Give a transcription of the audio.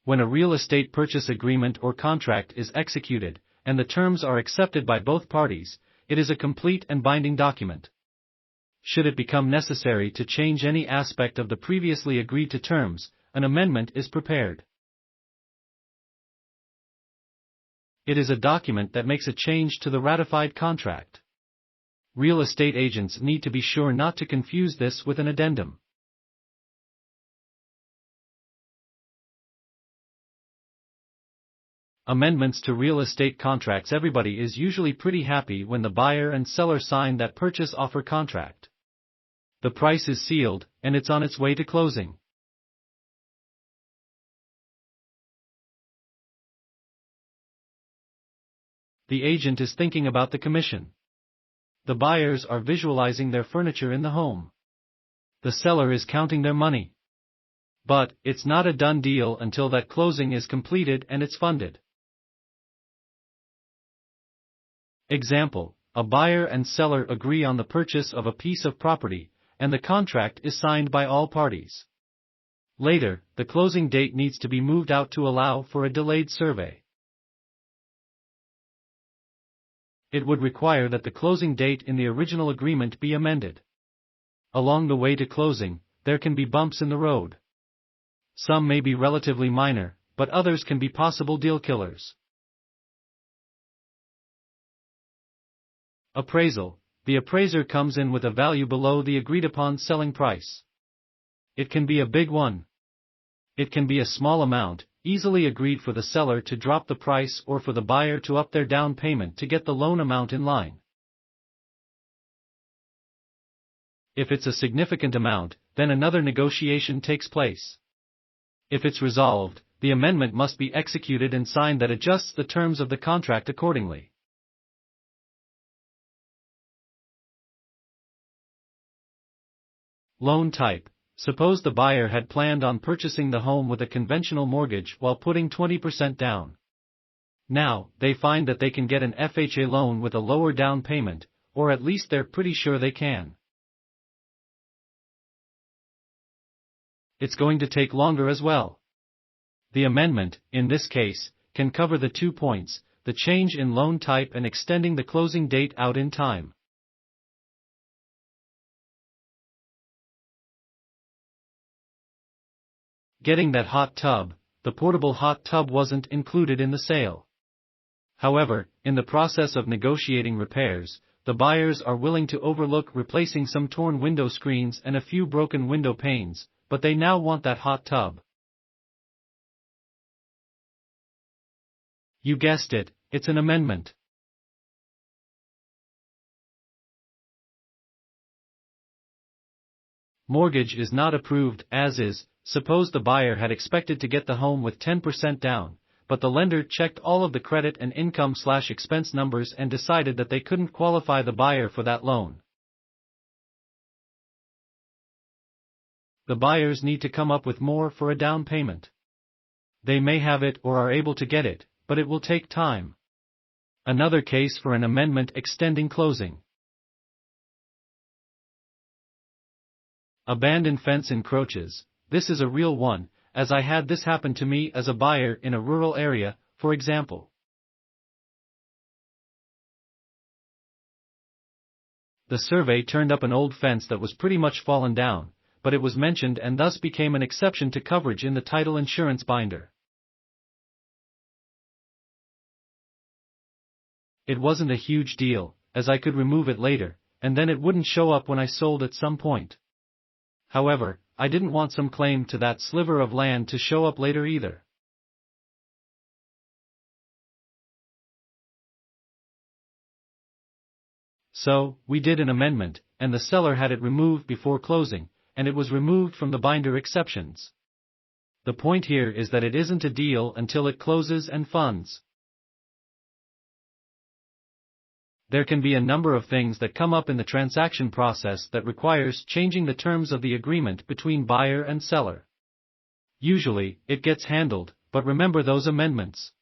When a real estate purchase agreement or contract is executed, and the terms are accepted by both parties, it is a complete and binding document. Should it become necessary to change any aspect of the previously agreed to terms, an amendment is prepared. It is a document that makes a change to the ratified contract. Real estate agents need to be sure not to confuse this with an addendum. Amendments to real estate contracts. Everybody is usually pretty happy when the buyer and seller sign that purchase offer contract. The price is sealed, and it's on its way to closing. The agent is thinking about the commission. The buyers are visualizing their furniture in the home. The seller is counting their money. But, it's not a done deal until that closing is completed and it's funded. Example: a buyer and seller agree on the purchase of a piece of property, and the contract is signed by all parties. Later, the closing date needs to be moved out to allow for a delayed survey. It would require that the closing date in the original agreement be amended. Along the way to closing, there can be bumps in the road. Some may be relatively minor, but others can be possible deal killers. Appraisal: the appraiser comes in with a value below the agreed-upon selling price. It can be a big one. It can be a small amount, easily agreed for the seller to drop the price or for the buyer to up their down payment to get the loan amount in line. If it's a significant amount, then another negotiation takes place. If it's resolved, the amendment must be executed and signed that adjusts the terms of the contract accordingly. Loan type: suppose the buyer had planned on purchasing the home with a conventional mortgage while putting 20% down. Now, they find that they can get an FHA loan with a lower down payment, or at least they're pretty sure they can. It's going to take longer as well. The amendment, in this case, can cover the 2 points, the change in loan type and extending the closing date out in time. Getting that hot tub: the portable hot tub wasn't included in the sale. However, in the process of negotiating repairs, the buyers are willing to overlook replacing some torn window screens and a few broken window panes, but they now want that hot tub. You guessed it, it's an amendment. Mortgage is not approved as is. Suppose the buyer had expected to get the home with 10% down, but the lender checked all of the credit and income/expense numbers and decided that they couldn't qualify the buyer for that loan. The buyers need to come up with more for a down payment. They may have it or are able to get it, but it will take time. Another case for an amendment extending closing. Abandoned fence encroaches. This is a real one, as I had this happen to me as a buyer in a rural area, for example. The survey turned up an old fence that was pretty much fallen down, but it was mentioned and thus became an exception to coverage in the title insurance binder. It wasn't a huge deal, as I could remove it later, and then it wouldn't show up when I sold at some point. However, I didn't want some claim to that sliver of land to show up later either. So, we did an amendment, and the seller had it removed before closing, and it was removed from the binder exceptions. The point here is that it isn't a deal until it closes and funds. There can be a number of things that come up in the transaction process that requires changing the terms of the agreement between buyer and seller. Usually, it gets handled, but remember those amendments.